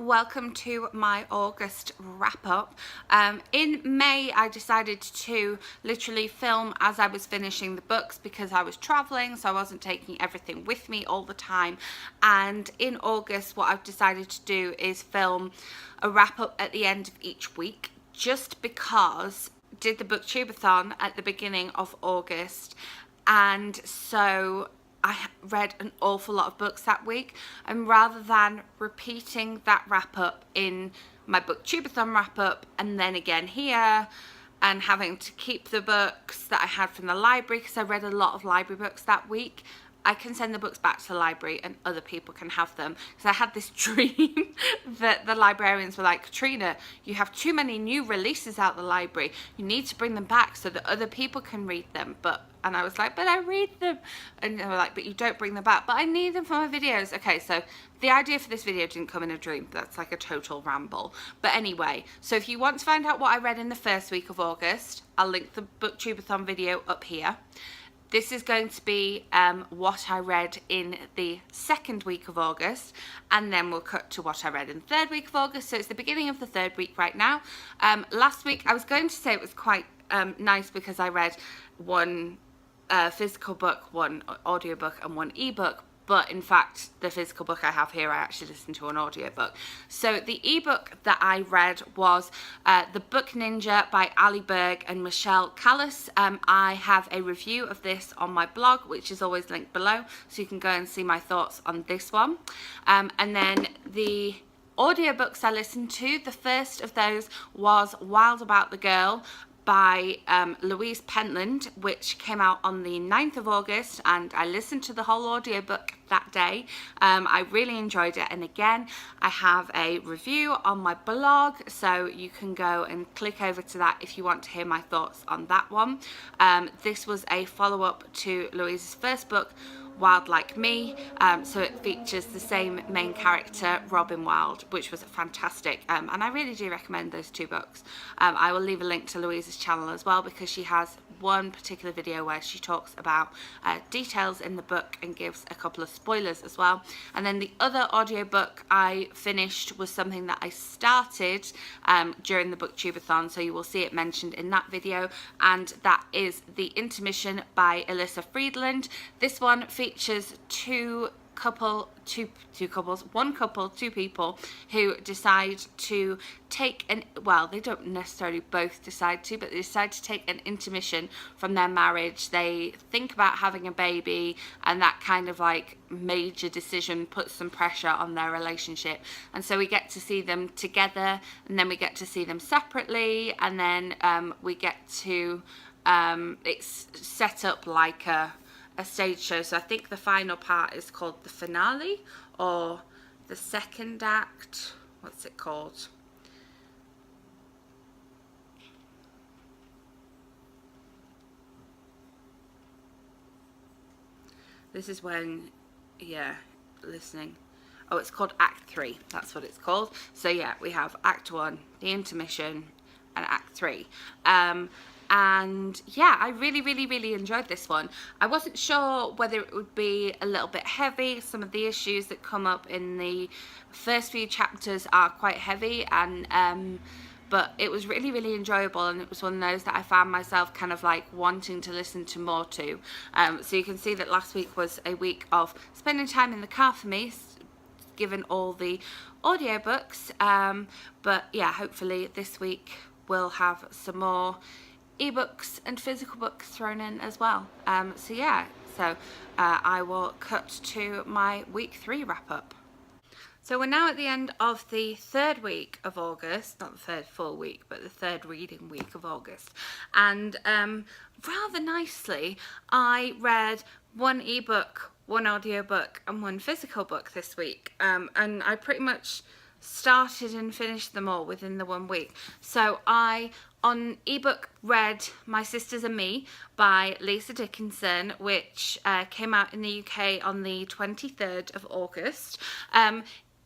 welcome to my August wrap up. In May I decided to literally film as I was finishing the books because I was traveling, so I wasn't taking everything with me all the time. And in August what I've decided to do is film a wrap up at the end of each week, just because I did the booktubeathon at the beginning of August, and so I read an awful lot of books that week, and rather than repeating that wrap up in my booktubeathon wrap up and then again here and having to keep the books that I had from the library, because I read a lot of library books that week, I can send the books back to the library and other people can have them. Because I had this dream that the librarians were like, Katrina, you have too many new releases out the library. You need to bring them back so that other people can read them. And I was like, but I read them. And they were like, but you don't bring them back. But I need them for my videos. Okay, so the idea for this video didn't come in a dream. That's like a total ramble. But anyway, so if you want to find out what I read in the first week of August, I'll link the booktubeathon video up here. This is going to be what I read in the second week of August, and then we'll cut to what I read in the third week of August. So it's the beginning of the third week right now. Last week I was going to say it was quite nice because I read one physical book, one audiobook and one ebook, but in fact the physical book I have here I actually listened to an audiobook. So the ebook that I read was The Book Ninja by Ali Berg and Michelle Callis. I have a review of this on my blog, which is always linked below, so you can go and see my thoughts on this one. And then the audiobooks I listened to, the first of those was Wild About the Girl by Louise Pentland, which came out on the 9th of August, and I listened to the whole audiobook that day. I really enjoyed it, and again I have a review on my blog, so you can go and click over to that if you want to hear my thoughts on that one. This was a follow-up to Louise's first book, Wild Like Me, so it features the same main character, Robin Wilde, which was fantastic, and I really do recommend those two books. I will leave a link to Louise's channel as well, because she has one particular video where she talks about details in the book and gives a couple of spoilers as well. And then the other audiobook I finished was something that I started during the booktubeathon, so you will see it mentioned in that video, and that is The Intermission by Alyssa Friedland. This one features two people who decide to take they don't necessarily both decide to, but they decide to take an intermission from their marriage. They think about having a baby, and that kind of like major decision puts some pressure on their relationship. And so we get to see them together, and then we get to see them separately, and then we get to it's set up like a stage show. So I think the final part is called the finale, or the second act. What's it called? This is when, yeah, listening. Oh, it's called Act 3. That's what it's called. So yeah, we have Act 1, the intermission, and Act 3. And yeah, I really enjoyed this one. I wasn't sure whether it would be a little bit heavy. Some of the issues that come up in the first few chapters are quite heavy, and but it was really enjoyable, and it was one of those that I found myself kind of like wanting to listen to more to. So you can see that last week was a week of spending time in the car for me, given all the audiobooks. But yeah, hopefully this week we'll have some more ebooks and physical books thrown in as well. So yeah, I will cut to my week 3 wrap up. So we're now at the end of the third week of August, not the third full week, but the third reading week of August. And rather nicely, I read one ebook, one audiobook, and one physical book this week. And I pretty much started and finished them all within the 1 week. So I, on ebook, read My Sisters and Me by Lisa Dickinson, which came out in the UK on the 23rd of August.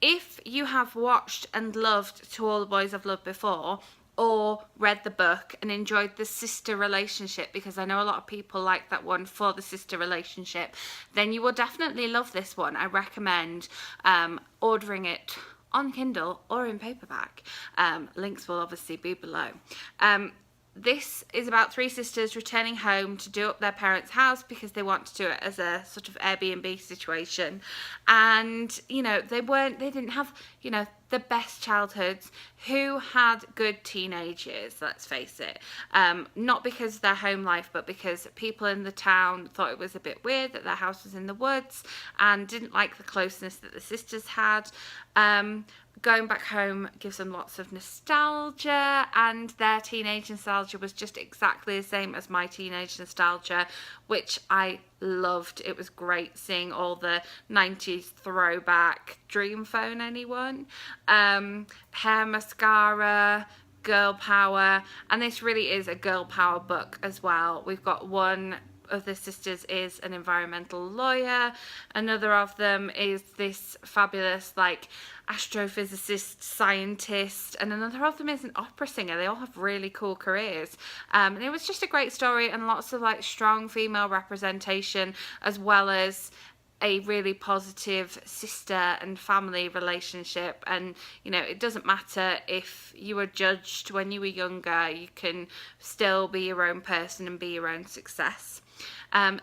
If you have watched and loved To All the Boys I've Loved Before, or read the book and enjoyed the sister relationship, because I know a lot of people like that one for the sister relationship, then you will definitely love this one. I recommend ordering it on Kindle or in paperback. Links will obviously be below. This is about three sisters returning home to do up their parents' house because they want to do it as a sort of Airbnb situation. And, you know, they didn't have, you know, the best childhoods. Who had good teenage years, let's face it. Not because of their home life, but because people in the town thought it was a bit weird that their house was in the woods and didn't like the closeness that the sisters had. Going back home gives them lots of nostalgia, and their teenage nostalgia was just exactly the same as my teenage nostalgia, which I loved. It was great seeing all the 90s throwback. Dream phone, anyone? Hair mascara, girl power, and this really is a girl power book as well. We've got one of the sisters is an environmental lawyer, another of them is this fabulous like astrophysicist scientist, and another of them is an opera singer. They all have really cool careers, and it was just a great story and lots of like strong female representation, as well as a really positive sister and family relationship. And you know, it doesn't matter if you were judged when you were younger, you can still be your own person and be your own success.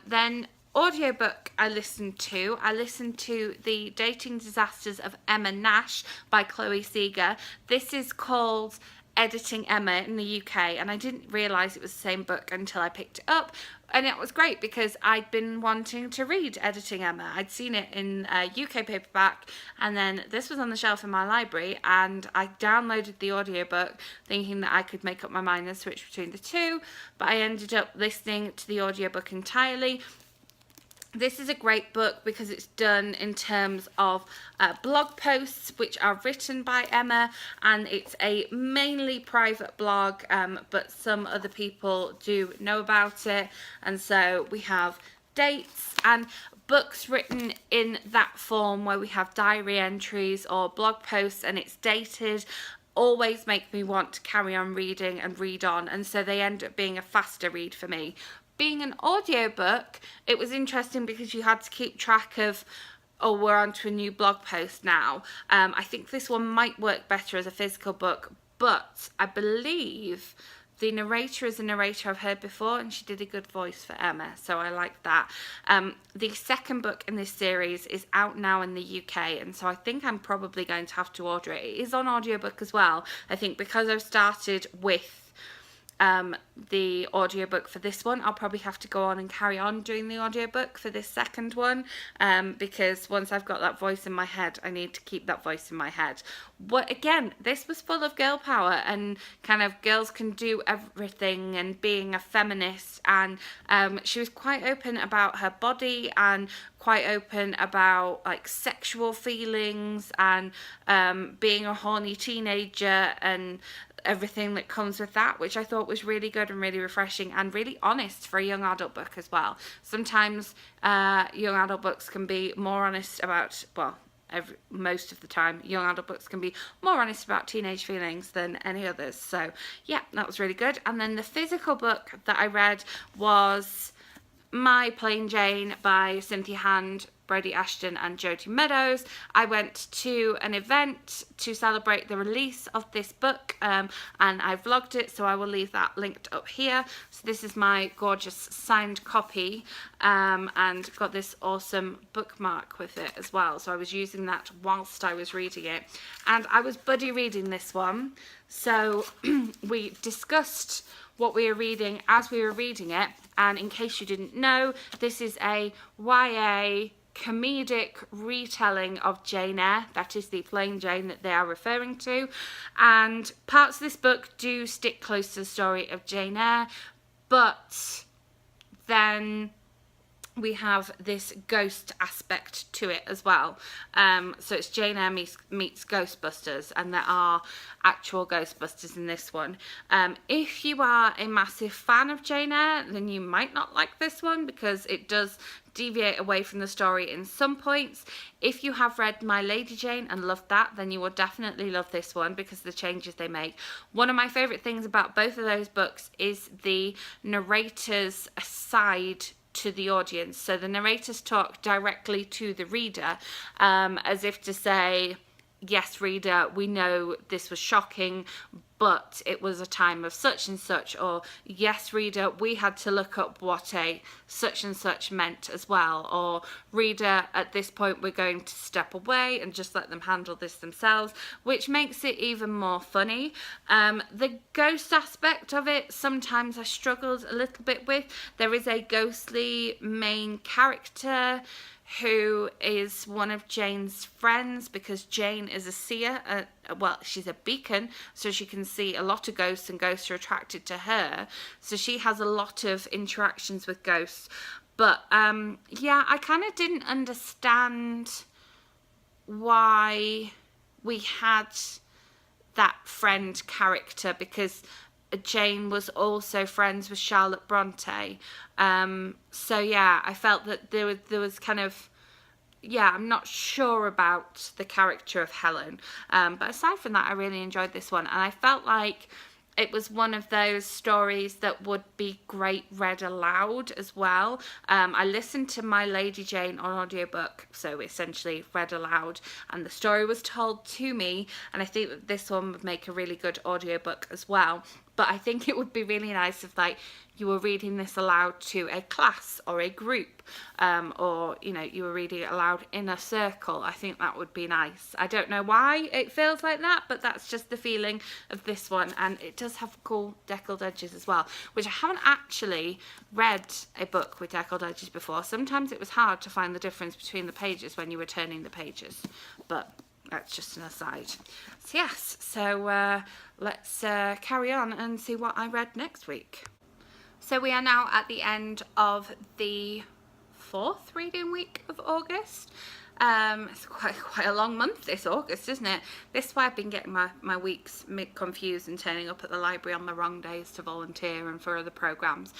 Then audiobook I listened to The Dating Disasters of Emma Nash by Chloe Seeger. This is called Editing Emma in the UK, and I didn't realise it was the same book until I picked it up. And it was great because I'd been wanting to read Editing Emma. I'd seen it in a UK paperback, and then this was on the shelf in my library, and I downloaded the audiobook thinking that I could make up my mind and switch between the two, but I ended up listening to the audiobook entirely. This is a great book because it's done in terms of blog posts which are written by Emma, and it's a mainly private blog, but some other people do know about it, and so we have dates and books written in that form where we have diary entries or blog posts and it's dated always make me want to carry on reading and read on, and so they end up being a faster read for me. Being an audiobook, it was interesting because you had to keep track of, oh, we're on to a new blog post now. I think this one might work better as a physical book, but I believe the narrator is a narrator I've heard before, and she did a good voice for Emma, so I like that. The second book in this series is out now in the UK, and so I think I'm probably going to have to order it. It is on audiobook as well, I think, because I've started with the audiobook for this one. I'll probably have to go on and carry on doing the audiobook for this second one, because once I've got that voice in my head, I need to keep that voice in my head. But again, this was full of girl power and kind of girls can do everything and being a feminist, and she was quite open about her body and quite open about like sexual feelings and being a horny teenager and everything that comes with that, which I thought was really good and really refreshing and really honest for a young adult book as well. Sometimes young adult books can be more honest about, well, most of the time young adult books can be more honest about teenage feelings than any others. So yeah, that was really good. And then the physical book that I read was My Plain Jane by Cynthia Hand, Brodie Ashton and Jodie Meadows. I went to an event to celebrate the release of this book, and I vlogged it, so I will leave that linked up here. So this is my gorgeous signed copy, and got this awesome bookmark with it as well, so I was using that whilst I was reading it, and I was buddy reading this one, so we discussed what we were reading as we were reading it. And in case you didn't know, this is a YA comedic retelling of Jane Eyre. That is the Plain Jane that they are referring to, and parts of this book do stick close to the story of Jane Eyre, but then we have this ghost aspect to it as well. So it's Jane Eyre meets Ghostbusters, and there are actual Ghostbusters in this one. If you are a massive fan of Jane Eyre, then you might not like this one because it does deviate away from the story in some points. If you have read My Lady Jane and loved that, then you will definitely love this one because of the changes they make. One of my favourite things about both of those books is the narrator's aside to the audience. So the narrators talk directly to the reader, as if to say, yes, reader, we know this was shocking, but it was a time of such and such, or yes, reader, we had to look up what a such and such meant as well, or reader, at this point we're going to step away and just let them handle this themselves, which makes it even more funny. The ghost aspect of it, sometimes I struggled a little bit with. There is a ghostly main character who is one of Jane's friends, because Jane is a seer, well, she's a beacon, so she can see a lot of ghosts, and ghosts are attracted to her, so she has a lot of interactions with ghosts. But yeah, I kind of didn't understand why we had that friend character, because Jane was also friends with Charlotte Bronte. So yeah, I felt that there was kind of, yeah, I'm not sure about the character of Helen. But aside from that, I really enjoyed this one, and I felt like it was one of those stories that would be great read aloud as well. I listened to My Lady Jane on audiobook, so essentially read aloud, and the story was told to me, and I think that this one would make a really good audiobook as well. But I think it would be really nice if, like, you were reading this aloud to a class or a group, or, you know, you were reading it aloud in a circle. I think that would be nice. I don't know why it feels like that, but that's just the feeling of this one. And it does have cool deckled edges as well, which I haven't actually read a book with deckled edges before. Sometimes it was hard to find the difference between the pages when you were turning the pages, but that's just an aside. So yes, so let's carry on and see what I read next week. So we are now at the end of the 4th reading week of August. It's quite a long month this August, isn't it? This is why I've been getting my weeks confused and turning up at the library on the wrong days to volunteer and for other programmes.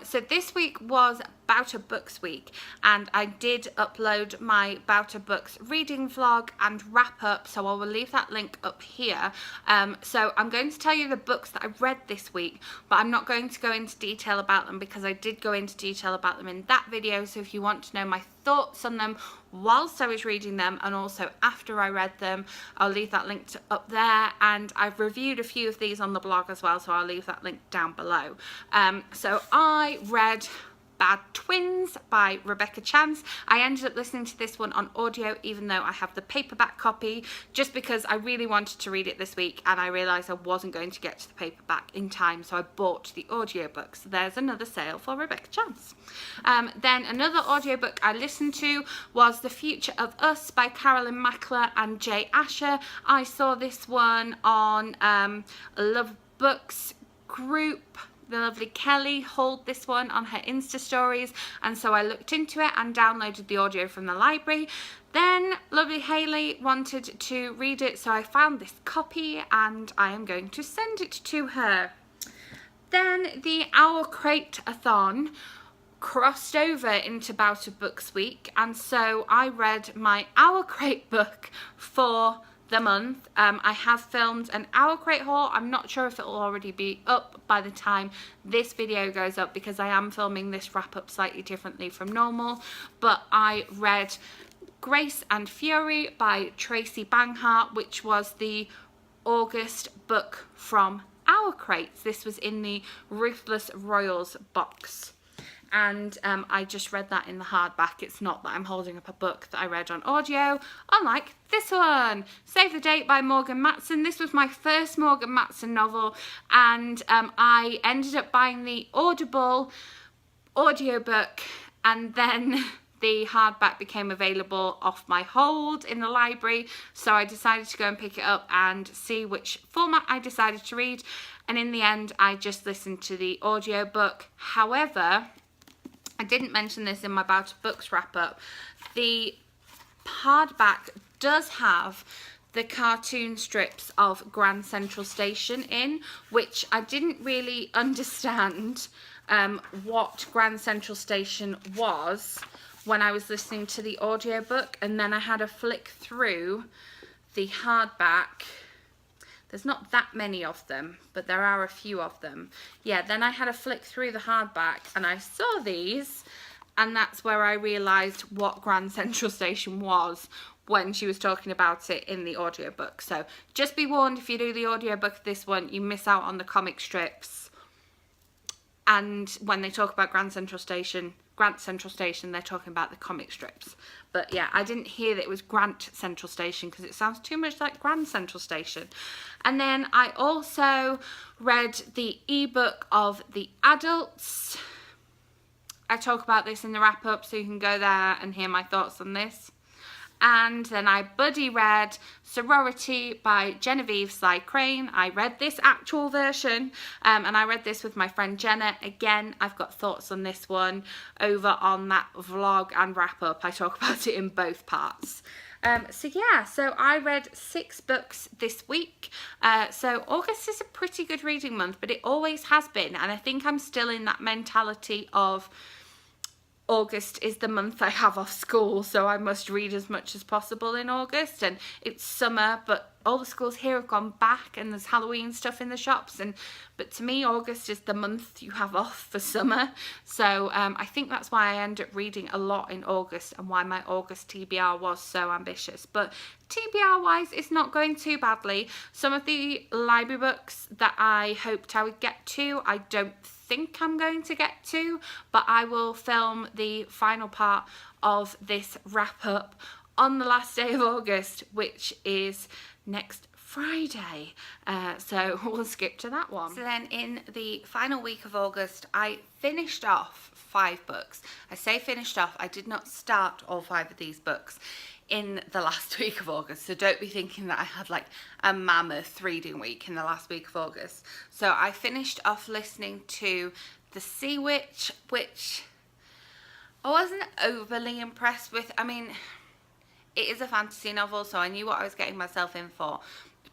So this week was Bouter Books week, and I did upload my Bouter Books reading vlog and wrap up, so I will leave that link up here. So I'm going to tell you the books that I read this week, but I'm not going to go into detail about them because I did go into detail about them in that video. So if you want to know my thoughts on them whilst I was reading them and also after I read them, I'll leave that link up there, and I've reviewed a few of these on the blog as well, so I'll leave that link down below. So I read Bad Twins by Rebecca Chance. I ended up listening to this one on audio, even though I have the paperback copy, just because I really wanted to read it this week and I realised I wasn't going to get to the paperback in time, so I bought the audiobook. So there's another sale for Rebecca Chance. Then another audiobook I listened to was The Future of Us by Carolyn Mackler and Jay Asher. I saw this one on Love Books group. The lovely Kelly hauled this one on her Insta stories, and so I looked into it and downloaded the audio from the library. Then lovely Hayley wanted to read it, so I found this copy and I am going to send it to her. Then the Owl Crate-a-thon crossed over into Bouter Books week, and so I read my Owl Crate book for the month. I have filmed an Owl Crate haul. I'm not sure if it will already be up by the time this video goes up, because I am filming this wrap up slightly differently from normal, but I read Grace and Fury by Tracy Banghart, which was the August book from Owl Crates. This was in the Ruthless Royals box. And I just read that in the hardback. It's not that I'm holding up a book that I read on audio, unlike this one, Save the Date by Morgan Matson. This was my first Morgan Matson novel, and I ended up buying the Audible audiobook, and then the hardback became available off my hold in the library, so I decided to go and pick it up and see which format I decided to read, and in the end I just listened to the audiobook. However, I didn't mention this in my Bouter Books wrap up, the hardback does have the cartoon strips of Grand Central Station in, which I didn't really understand what Grand Central Station was when I was listening to the audiobook, and then I had a flick through the hardback. There's not that many of them, but there are a few of them. Yeah, then I had a flick through the hardback and I saw these, And that's where I realised what Grand Central Station was when she was talking about it in the audiobook. So just be warned, if you do the audiobook of this one, you miss out on the comic strips. And when they talk about Grand Central Station, they're talking about the comic strips. But yeah, I didn't hear that it was Grant Central Station because it sounds too much like Grand Central Station. And then I also read the ebook of The Adults. I talk about this in the wrap up, so you can go there and hear my thoughts on this. And then I buddy read Sorority by Genevieve Sly Crane. I read this actual version, and I read this with my friend Jenna. Again, I've got thoughts on this one over on that vlog and wrap up. I talk about it in both parts. So yeah, so I read 6 books this week. So August is a pretty good reading month, but it always has been. And I think I'm still in that mentality of August is the month I have off school, so I must read as much as possible in August. And it's summer, but all the schools here have gone back and there's Halloween stuff in the shops. But to me, August is the month you have off for summer. So I think that's why I end up reading a lot in August and why my August TBR was so ambitious. But TBR wise, it's not going too badly. Some of the library books that I hoped I would get to, I don't think I'm going to get to, but I will film the final part of this wrap up on the last day of August, which is next Friday, so we'll skip to that one. So then in the final week of August, I finished off 5 books. I say finished off, I did not start all 5 of these books in the last week of August, so don't be thinking that I had like a mammoth reading week in the last week of August. So I finished off listening to The Sea Witch, which I wasn't overly impressed with. I mean, it is a fantasy novel, so I knew what I was getting myself in for.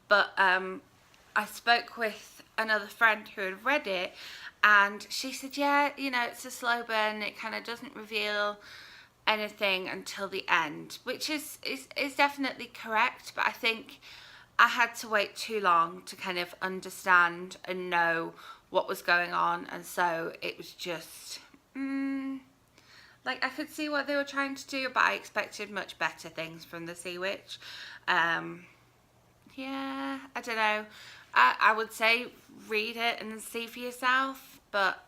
But I spoke with another friend who had read it, and she said, yeah, you know, it's a slow burn. It kind of doesn't reveal anything until the end, which is definitely correct. But I think I had to wait too long to kind of understand and know what was going on. And so it was just... like, I could see what they were trying to do, but I expected much better things from The Sea Witch. Yeah, I don't know. I would say read it and see for yourself, but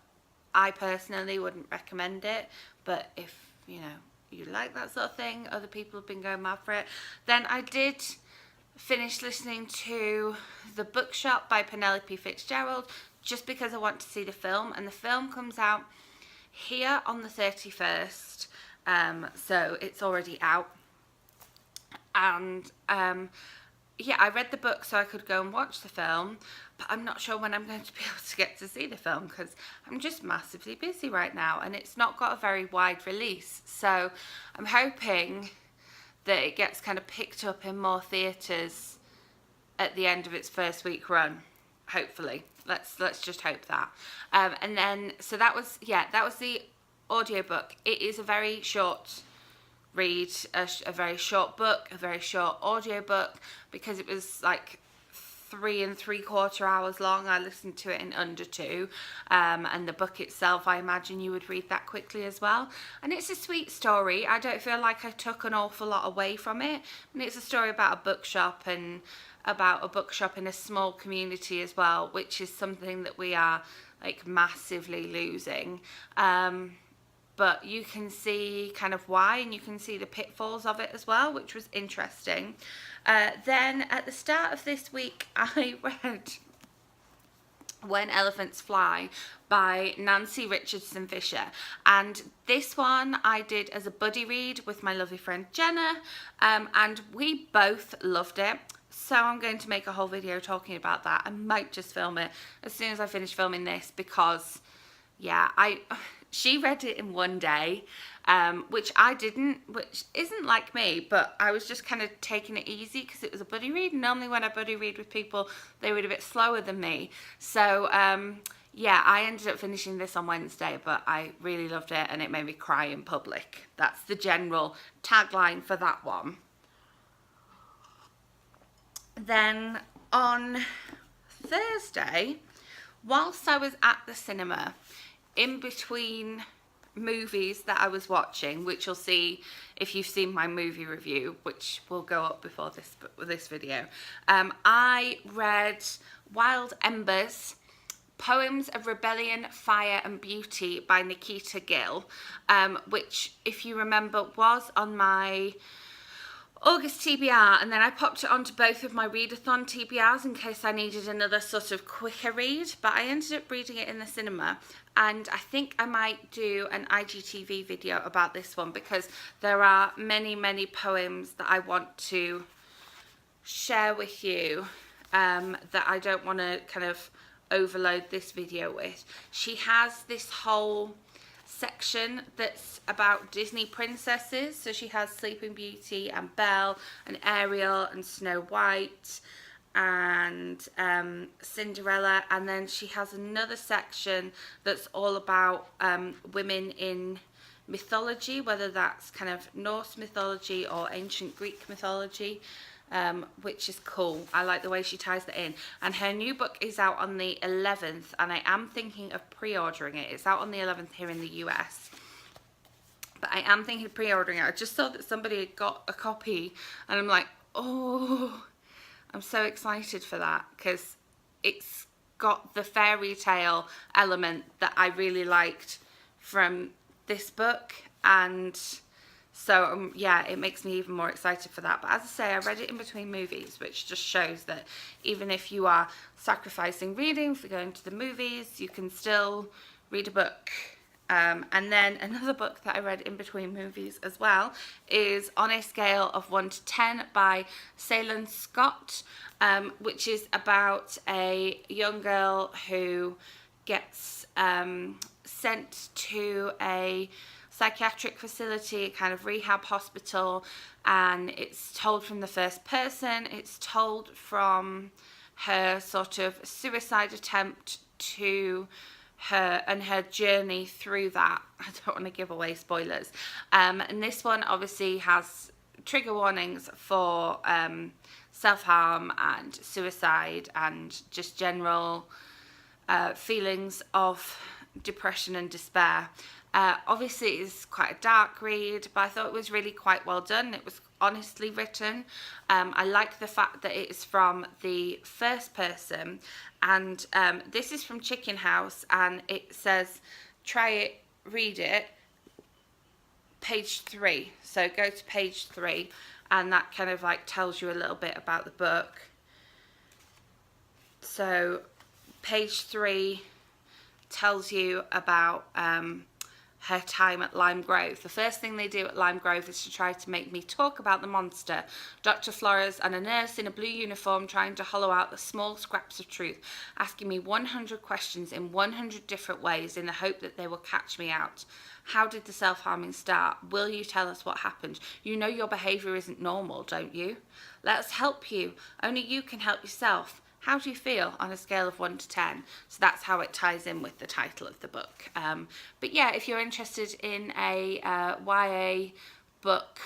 I personally wouldn't recommend it. But if, you know, you like that sort of thing, other people have been going mad for it. Then I did finish listening to The Bookshop by Penelope Fitzgerald, just because I want to see the film, and the film comes out here on the 31st, so it's already out. And yeah, I read the book so I could go and watch the film, but I'm not sure when I'm going to be able to get to see the film because I'm just massively busy right now, and it's not got a very wide release. So I'm hoping that it gets kind of picked up in more theatres at the end of its first week run, hopefully. Let's just hope that. And then, so that was the audiobook. It is a very short read, a very short book, a very short audiobook, because it was like 3 3/4 hours long. I listened to it in under 2, and the book itself, I imagine you would read that quickly as well. And it's a sweet story. I don't feel like I took an awful lot away from it. And it's a story about a bookshop, and about a bookshop in a small community as well, which is something that we are like massively losing. But you can see kind of why, and you can see the pitfalls of it as well, which was interesting. Then at the start of this week, I read When Elephants Fly by Nancy Richardson Fisher, and this one I did as a buddy read with my lovely friend Jenna, and we both loved it. So I'm going to make a whole video talking about that. I might just film it as soon as I finish filming this, because yeah, she read it in one day, which I didn't, which isn't like me, but I was just kind of taking it easy because it was a buddy read. Normally when I buddy read with people, they read a bit slower than me. So yeah, I ended up finishing this on Wednesday, but I really loved it and it made me cry in public. That's the general tagline for that one. Then on Thursday, whilst I was at the cinema, in between movies that I was watching, which you'll see if you've seen my movie review, which will go up before this video. I read Wild Embers, Poems of Rebellion, Fire and Beauty by Nikita Gill, which, if you remember, was on my August TBR, and then I popped it onto both of my readathon TBRs in case I needed another sort of quicker read, but I ended up reading it in the cinema, and I think I might do an IGTV video about this one because there are many, many poems that I want to share with you that I don't want to kind of overload this video with. She has this whole section that's about Disney princesses, so she has Sleeping Beauty and Belle and Ariel and Snow White and Cinderella, and then she has another section that's all about women in mythology, whether that's kind of Norse mythology or ancient Greek mythology, which is cool. I like the way she ties that in. And her new book is out on the 11th, and I am thinking of pre-ordering it. It's out on the 11th here in the US, but I am thinking of pre-ordering it. I just saw that somebody had got a copy, and I'm like, oh, I'm so excited for that because it's got the fairy tale element that I really liked from this book, and so yeah, it makes me even more excited for that. But as I say, I read it in between movies, which just shows that even if you are sacrificing reading for going to the movies, you can still read a book. And then another book that I read in between movies as well is On a Scale of 1 to 10 by Ceylon Scott, which is about a young girl who gets sent to a psychiatric facility, kind of rehab hospital, and it's told from the first person. It's told from her sort of suicide attempt to her and her journey through that. I don't want to give away spoilers. And this one obviously has trigger warnings for self-harm and suicide and just general feelings of depression and despair. Obviously it's quite a dark read, but I thought it was really quite well done. It was honestly written. I like the fact that it is from the first person, and this is from Chicken House, and it says try it, read it, page 3. So go to page 3, and that kind of like tells you a little bit about the book. So page 3 tells you about her time at Lime Grove. The first thing they do at Lime Grove is to try to make me talk about the monster. Dr. Flores and a nurse in a blue uniform trying to hollow out the small scraps of truth, asking me 100 questions in 100 different ways in the hope that they will catch me out. How did the self-harming start? Will you tell us what happened? You know your behaviour isn't normal, don't you? Let us help you. Only you can help yourself. How do you feel on a scale of 1 to 10? So that's how it ties in with the title of the book. But yeah, if you're interested in a YA book,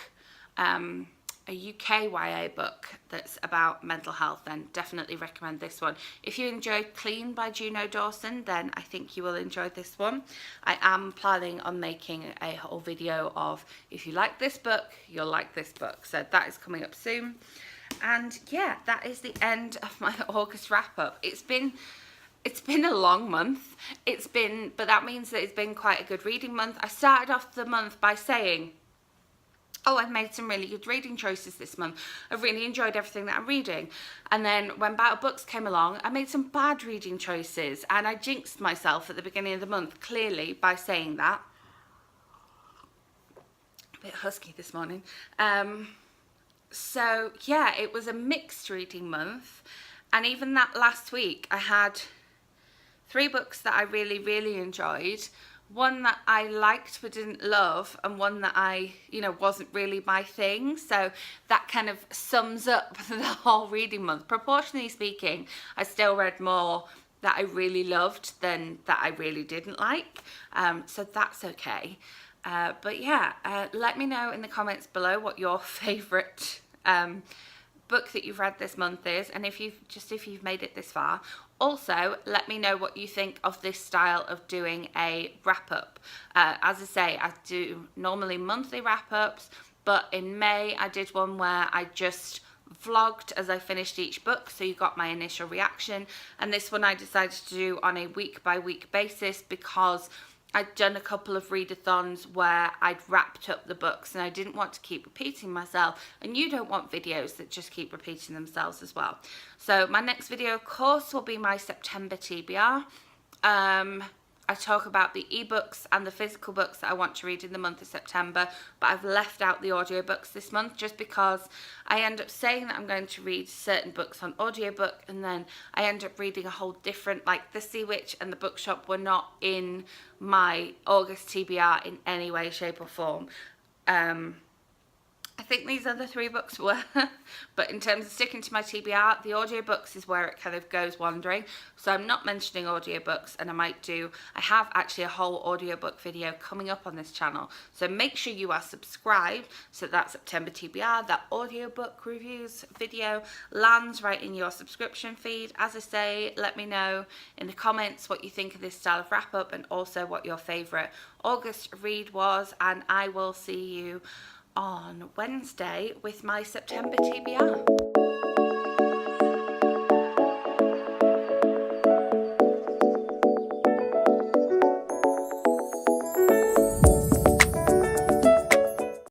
a UK YA book that's about mental health, then definitely recommend this one. If you enjoyed Clean by Juno Dawson, then I think you will enjoy this one. I am planning on making a whole video of if you like this book, you'll like this book. So that is coming up soon. And yeah, that is the end of my August wrap up. It's been a long month. But that means that it's been quite a good reading month. I started off the month by saying, oh, I've made some really good reading choices this month. I've really enjoyed everything that I'm reading. And then when Battle Books came along, I made some bad reading choices, and I jinxed myself at the beginning of the month, clearly, by saying that. A bit husky this morning. So yeah, it was a mixed reading month, and even that last week I had 3 books that I really, really enjoyed, one that I liked but didn't love, and one that I, wasn't really my thing. So that kind of sums up the whole reading month. Proportionally speaking, I still read more that I really loved than that I really didn't like, so that's okay. But yeah, let me know in the comments below what your favourite book that you've read this month is, and if you've made it this far, Also, let me know what you think of this style of doing a wrap up. As I say, I do normally monthly wrap ups, but in May I did one where I just vlogged as I finished each book, so you got my initial reaction. And this one I decided to do on a week by week basis because I'd done a couple of readathons where I'd wrapped up the books and I didn't want to keep repeating myself, and you don't want videos that just keep repeating themselves as well. So my next video, of course, will be my September TBR. I talk about the ebooks and the physical books that I want to read in the month of September, but I've left out the audiobooks this month just because I end up saying that I'm going to read certain books on audiobook and then I end up reading a whole different, like The Sea Witch and The Bookshop were not in my August TBR in any way, shape or form. I think these other 3 books were, but in terms of sticking to my TBR, the audiobooks is where it kind of goes wandering. So I'm not mentioning audiobooks, and I have actually a whole audiobook video coming up on this channel. So make sure you are subscribed so that September TBR, that audiobook reviews video lands right in your subscription feed. As I say, let me know in the comments what you think of this style of wrap up and also what your favourite August read was, and I will see you on Wednesday with my September TBR.